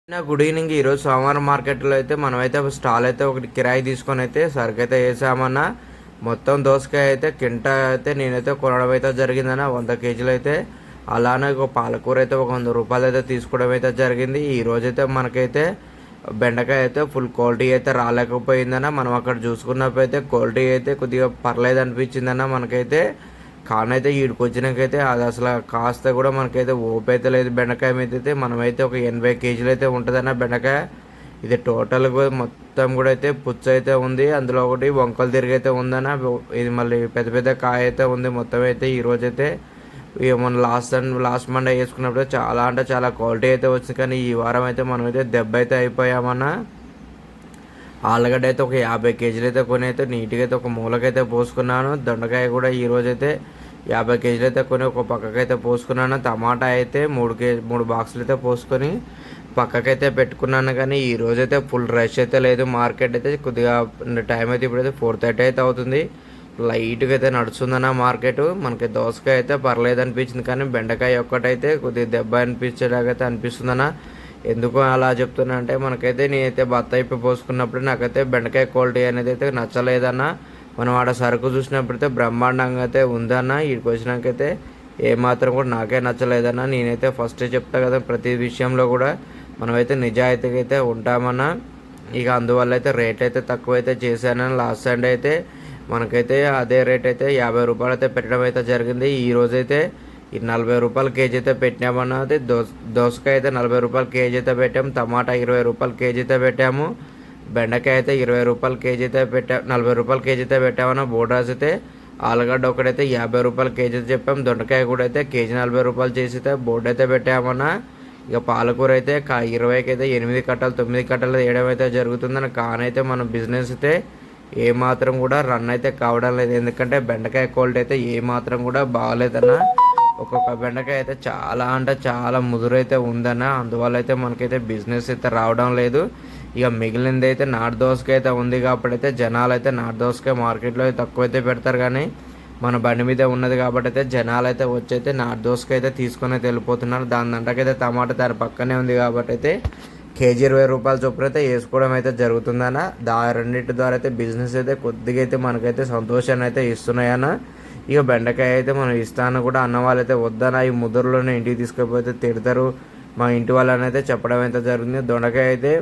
Good evening. ఈరోజు సోమవారం మార్కెట్లో అయితే మనమైతే ఒక స్టాల్ అయితే ఒకటి కిరాయి తీసుకొని అయితే సరుకు అయితే వేసామన్నా. మొత్తం దోసకాయ అయితే కింటా అయితే నేనైతే కొనడం అయితే జరిగిందన్న 100 కేజీలు అయితే. అలానే ఒక పాలకూర అయితే ఒక 100 రూపాయలు అయితే తీసుకోవడం అయితే జరిగింది. ఈరోజైతే మనకైతే బెండకాయ అయితే ఫుల్ క్వాలిటీ అయితే రాలేకపోయిందన్న. మనం అక్కడ చూసుకున్నప్పుడు అయితే క్వాలిటీ అయితే కొద్దిగా పర్లేదు అనిపించిందన్న మనకైతే. కానైతే ఈడికి వచ్చినాకైతే అది అసలు కాస్త కూడా మనకైతే ఓపు అయితే లేదు. బెండకాయ మీద అయితే మనమైతే ఒక 80 కేజీలు అయితే ఉంటుందన్న బెండకాయ. ఇది టోటల్గా మొత్తం కూడా అయితే పుచ్చు అయితే ఉంది. అందులో ఒకటి వంకలు తిరిగి అయితే ఉందన్న. ఇది మళ్ళీ పెద్ద పెద్ద కాయ అయితే ఉంది. మొత్తం అయితే ఈరోజైతే మన లాస్ట్ మండే వేసుకున్నప్పుడు చాలా అంటే చాలా క్వాలిటీ అయితే వచ్చింది. కానీ ఈ వారం అయితే మనమైతే దెబ్బ అయితే అయిపోయామన్నా. ఆలుగడ్డ అయితే ఒక 50 కేజీలు అయితే కొని అయితే నీట్గా అయితే ఒక మూలకైతే పోసుకున్నాను. దొండకాయ కూడా ఈరోజైతే 50 కేజీలు అయితే కొని ఒక పక్కకైతే పోసుకున్నాను. టమాటా అయితే 3 బాక్సులు అయితే పోసుకొని పక్కకైతే పెట్టుకున్నాను. కానీ ఈ రోజైతే ఫుల్ రష్ అయితే లేదు. మార్కెట్ అయితే కొద్దిగా టైం అయితే ఇప్పుడైతే 4:30 అయితే అవుతుంది. లైట్గా అయితే నడుస్తుందన్న మార్కెట్. మనకి దోసకాయ అయితే పర్లేదు అనిపించింది. కానీ బెండకాయ ఒక్కటైతే కొద్దిగా దెబ్బ అనిపించేలాగైతే అనిపిస్తుందన్న. ఎందుకు అలా చెప్తున్నా అంటే మనకైతే నేనైతే బత్తాయి పోసుకున్నప్పుడు నాకైతే బెండకాయ క్వాలిటీ అనేది అయితే నచ్చలేదన్న. మనం ఆడ సరుకు చూసినప్పుడైతే బ్రహ్మాండంగా అయితే ఉందన్న. వీడికి వచ్చినాకైతే ఏమాత్రం కూడా నాకే నచ్చలేదన్న. నేనైతే ఫస్ట్ చెప్తా కదా, ప్రతి విషయంలో కూడా మనమైతే నిజాయితీగా అయితే ఉంటామన్నా. ఇక అందువల్ల అయితే రేట్ అయితే తక్కువ అయితే చేశానని లాస్ట్ సండే అయితే మనకైతే అదే రేట్ అయితే 50 రూపాయలు అయితే పెట్టడం అయితే జరిగింది. ఈరోజైతే ఈ 40 రూపాయల కేజీ అయితే పెట్టినామన్నది. దోసకాయ అయితే 40 రూపాయల కేజీ అయితే పెట్టాము. టమాటా 20 రూపాయల కేజీ అయితే పెట్టాము. బెండకాయ అయితే 20 రూపాయల కేజీ అయితే 40 రూపాయల కేజీ అయితే పెట్టామన్న. బోర్డాస్ అయితే ఆలుగడ్డ ఒకటైతే 50 రూపాయల కేజీ అయితే చెప్పాము. దొండకాయ కూడా అయితే కేజీ 40 రూపాయలు చేసి అయితే బోర్డు అయితే పెట్టామన్నా. ఇక పాలకూర అయితే 20కి అయితే 8 కట్టలు 9 కట్టలు వేయడం అయితే జరుగుతుందని. కానైతే మన బిజినెస్ అయితే ఏమాత్రం కూడా రన్ అయితే కావడం లేదు. ఎందుకంటే బెండకాయ క్వాలిటీ అయితే ఏమాత్రం కూడా బాగలేదన్న. ఒక్కొక్క బెండకాయ అయితే చాలా అంటే చాలా ముదురైతే ఉందన్న. అందువల్ల అయితే మనకైతే బిజినెస్ అయితే రావడం లేదు. ఇక మిగిలింది అయితే నాటు దోసకాయ అయితే ఉంది. కాబట్టి అయితే జనాలు అయితే నాటు దోసకాయ మార్కెట్లో తక్కువ అయితే పెడతారు. కానీ మన బండి మీద ఉన్నది కాబట్టి అయితే జనాలు అయితే వచ్చి అయితే నాటు దోసకాయ అయితే తీసుకొని అయితే వెళ్ళిపోతున్నారు. దాని దంటకైతే టమాటా దాని పక్కనే ఉంది కాబట్టి అయితే కేజీ 20 రూపాయల చొప్పున అయితే వేసుకోవడం అయితే జరుగుతుందన్న. రెండింటి ద్వారా అయితే బిజినెస్ అయితే కొద్దిగా అయితే మనకైతే సంతోషాన్ని అయితే ఇస్తున్నాయన్న. ఇక బెండకాయ అయితే మనం ఇస్తాను కూడా అన్న వాళ్ళైతే వద్దన ఈ ముద్రలోనే ఇంటికి తీసుకుపోతే తిడతారు మా ఇంటి వాళ్ళని అయితే చెప్పడం అయితే జరిగింది. దొండకాయ అయితే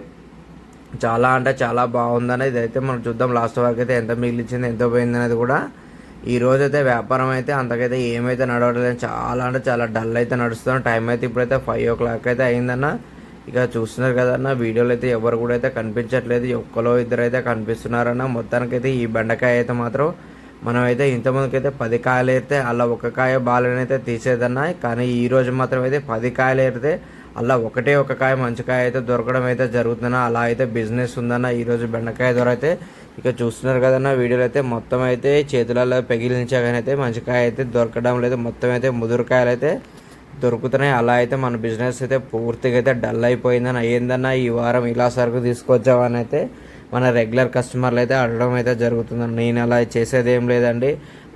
చాలా అంటే చాలా బాగుందని ఇదైతే మనం చూద్దాం లాస్ట్ వరకు అయితే ఎంత మిగిలిచ్చింది ఎంత పోయింది అనేది కూడా. ఈరోజు అయితే వ్యాపారం అయితే అంతకైతే ఏమైతే నడవట్లేదు. చాలా అంటే చాలా డల్ అయితే నడుస్తున్నాం. టైం అయితే ఇప్పుడైతే 5 o'clock అయితే అయిందన్న. ఇక చూస్తున్నారు కదన్న, వీడియోలో అయితే ఎవరు కూడా అయితే కనిపించట్లేదు. ఒక్కలో ఇద్దరు అయితే కనిపిస్తున్నారన్న. మొత్తానికైతే ఈ బెండకాయ అయితే మాత్రం మనమైతే ఇంతమందికి అయితే 10 కాయలు ఏరితే అలా 1 కాయ బాలనైతే తీసేదన్నా. కానీ ఈరోజు మాత్రం అయితే 10 కాయలు ఏరితే అలా ఒకటే 1 కాయ మంచి కాయ అయితే దొరకడం అయితే జరుగుతుందన్న. అలా అయితే బిజినెస్ ఉందన్న ఈరోజు బెండకాయ ద్వారా అయితే. ఇక చూస్తున్నారు కదన్న, వీడియోలో అయితే మొత్తం అయితే చేతులలో పెగిలించా కానీ అయితే మంచి కాయ అయితే దొరకడం లేదు. మొత్తం అయితే ముదురుకాయలు అయితే దొరుకుతున్నాయి. అలా అయితే మన బిజినెస్ అయితే పూర్తిగా అయితే డల్ అయిపోయిందని. ఏందన్నా ఈ వారం ఇలా సరుకు తీసుకొచ్చామని అయితే మన రెగ్యులర్ కస్టమర్లు అయితే అడగడం అయితే జరుగుతుందండి. నేను అలా చేసేది ఏం లేదండి,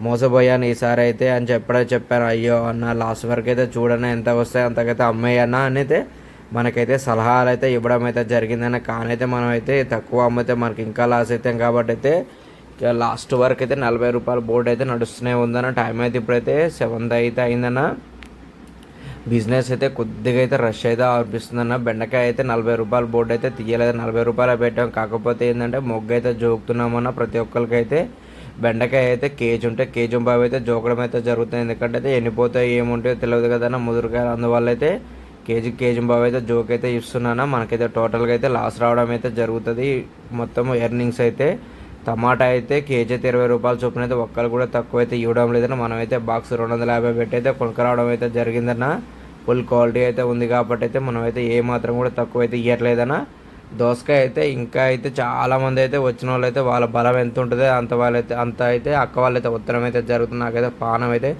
మోసపోయాను ఈసారి అయితే అని చెప్పాను. అయ్యో అన్న లాస్ట్ వరకు అయితే చూడన్నా ఎంత వస్తాయి అంతకైతే అమ్మేయన్నా అని అయితే మనకైతే సలహాలు అయితే ఇవ్వడం అయితే జరిగిందన్న. కానైతే మనం అయితే తక్కువ అమ్మితే మనకి ఇంకా లాస్ అవుతాం కాబట్టి అయితే ఇక లాస్ట్ వరకు అయితే 40 రూపాయల బోర్డు అయితే నడుస్తూనే ఉందన్న. టైం అయితే ఇప్పుడైతే 7 అయితే అయిందన్న. బిజినెస్ అయితే కొద్దిగా అయితే రష్ అయితే అనిపిస్తుందన్న. బెండకాయ అయితే 40 రూపాయల బోర్డు అయితే తీయలేదు, 40 రూపాయలు పెట్టాం. కాకపోతే ఏంటంటే మొగ్గు అయితే జోకుతున్నామన్న. ప్రతి ఒక్కరికైతే బెండకాయ అయితే కేజీ ఉంటే కేజీ బాబు అయితే జోకడం అయితే జరుగుతుంది. ఎందుకంటే అయితే ఎండిపోతాయి ఏముంటాయో తెలియదు కదన్న ముదురుకాయలు. అందువల్ల అయితే కేజీ బాబు అయితే జోక్ అయితే ఇస్తున్నాను. మనకైతే టోటల్గా అయితే లాస్ రావడం అయితే జరుగుతుంది. మొత్తం ఎర్నింగ్స్ అయితే టమాటా అయితే కేజీ అయితే 20 రూపాయల చొప్పున అయితే ఒక్కరు కూడా తక్కువ అయితే ఇవ్వడం లేదన్న. మనమైతే బాక్స్ 250 పెట్టి అయితే కొనుక్కరావడం అయితే జరిగిందన్న. ఫుల్ క్వాలిటీ అయితే ఉంది కాబట్టి అయితే మనమైతే ఏమాత్రం కూడా తక్కువ అయితే ఇవ్వట్లేదన్న. దోసకాయ అయితే ఇంకా అయితే చాలామంది అయితే వచ్చిన వాళ్ళు అయితే వాళ్ళ బలం ఎంత ఉంటుందో అంత అయితే అక్క వాళ్ళైతే ఉత్తరం అయితే జరుగుతుంది. నాకైతే పానం అయితే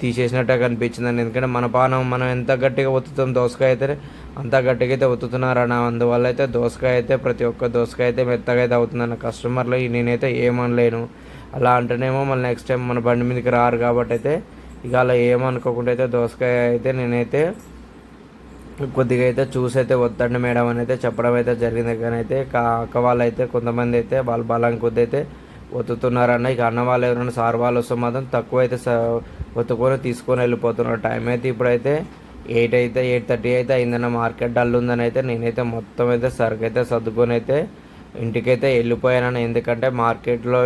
తీసేసినట్టే కనిపించిందండి. ఎందుకంటే మన పానం మనం ఎంత గట్టిగా ఒత్తుతాం దోసకాయ అయితే అంత గట్టిగా అయితే ఒత్తుతున్నారన్న. అందువల్ల అయితే దోసకాయ అయితే ప్రతి ఒక్క దోసకాయ అయితే మెత్తగా అయితే అవుతుందన్న. కస్టమర్లు నేనైతే ఏమనలేను. అలా అంటేనేమో మళ్ళీ నెక్స్ట్ టైం మన బండి మీదకి రారు కాబట్టి అయితే ఇక అలా ఏమనుకోకుండా అయితే దోసకాయ అయితే నేనైతే కొద్దిగా అయితే చూసి అయితే వద్దండి మేడం అని అయితే చెప్పడం అయితే జరిగింది. కానీ అయితే అక్క వాళ్ళు అయితే కొంతమంది అయితే వాళ్ళ బలం కొద్ది అయితే ఒత్తుతున్నారన్న. ఇక అన్న వాళ్ళు ఎవరైనా సార్ వాళ్ళు వస్తే మాత్రం తక్కువ అయితే ఒత్తుకొని తీసుకొని వెళ్ళిపోతున్నారు. టైం అయితే ఇప్పుడైతే 8:30 అయితే అయిందన్న. మార్కెట్ డల్ ఉందని అయితే నేనైతే మొత్తం అయితే సరుకు అయితే సర్దుకొని అయితే ఇంటికైతే వెళ్ళిపోయానన్న. ఎందుకంటే మార్కెట్లో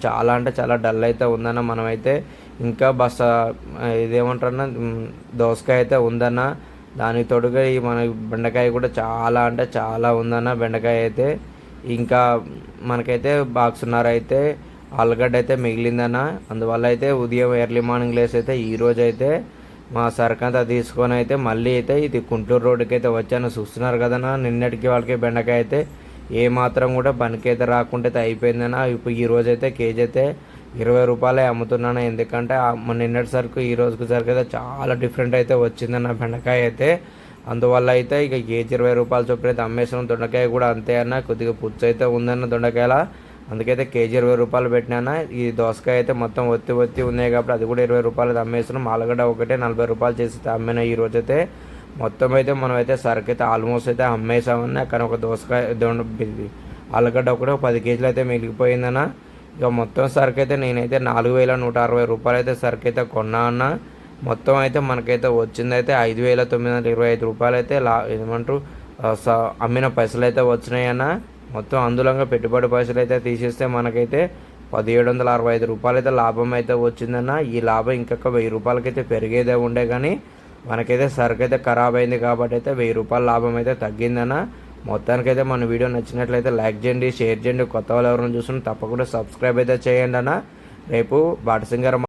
చాలా అంటే చాలా డల్ అయితే ఉందన్న. మనమైతే ఇంకా ఇదేమంటారన్న, దోసకాయ అయితే ఉందన్న. దానికి తోడుగా ఈ మన బెండకాయ కూడా చాలా అంటే చాలా ఉందన్న. బెండకాయ అయితే ఇంకా మనకైతే బాక్సున్నర అయితే ఆలుగడ్డ అయితే మిగిలిందన్న. అందువల్ల అయితే ఉదయం ఎర్లీ మార్నింగ్ లేసి అయితే ఈరోజు అయితే మా సరుకంతా తీసుకొని అయితే మళ్ళీ అయితే ఇది గుంటూరు రోడ్డుకి అయితే వచ్చాను. చూస్తున్నారు కదన్నా, నిన్నటికి వాళ్ళకి బెండకాయ అయితే ఏ మాత్రం కూడా పనికైతే రాకుండా అయితే అయిపోయిందన్న. ఇప్పుడు ఈరోజు అయితే కేజీ అయితే 20 రూపాయలే అమ్ముతున్నాను. ఎందుకంటే నిన్నటి సరుకు ఈ రోజుకి సరుకు అయితే చాలా డిఫరెంట్ అయితే వచ్చిందన్న బెండకాయ అయితే. అందువల్ల అయితే ఇక కేజీ 20 రూపాయల చొప్పున అయితే అమ్మేస్తున్నాం. దొండకాయ కూడా అంతే అన్న, కొద్దిగా పుచ్చు అయితే ఉందన్న దొండకాయల. అందుకైతే కేజీ 20 రూపాయలు పెట్టినా. ఈ దోసకాయ అయితే మొత్తం ఒత్తి ఉన్నాయి కాబట్టి అది కూడా 20 రూపాయలు అమ్మేస్తున్నాం. ఆలుగడ్డ ఒకటే 40 రూపాయలు చేసి అమ్మిన. ఈ రోజు అయితే మొత్తం అయితే మనం అయితే సరుకు అయితే ఆల్మోస్ట్ అయితే అమ్మేసామన్న. కానీ ఒక ఆలుగడ్డ ఒకటి 10 కేజీలు అయితే మిగిలిపోయిందన్న. ఇక మొత్తం సరుకు అయితే నేనైతే 4,160 రూపాయలు అయితే సరుకు అయితే కొన్నా అన్న. మొత్తం అయితే మనకైతే వచ్చిందైతే 5,925 రూపాయలు అయితే ఏమంటారు అమ్మిన పైసలు అయితే వచ్చినాయి అన్న. మొత్తం అందులోగా పెట్టుబడి పైసలు అయితే తీసేస్తే మనకైతే 1,765 రూపాయలు అయితే లాభం అయితే వచ్చిందన్న. ఈ లాభం ఇంకొక 1,000 రూపాయలకైతే పెరిగేదే ఉండే, కానీ మనకైతే సరుకు అయితే ఖరాబ్ అయింది కాబట్టి అయితే 1,000 రూపాయల లాభం అయితే తగ్గిందన్న. మొత్తానికైతే మన వీడియో నచ్చినట్లయితే లైక్ చేయండి, షేర్ చేయండి. కొత్త వాళ్ళు ఎవరైనా చూస్తున్నా తప్పకుండా సబ్స్క్రైబ్ అయితే చేయండి అన్న. రేపు బాటసింగారం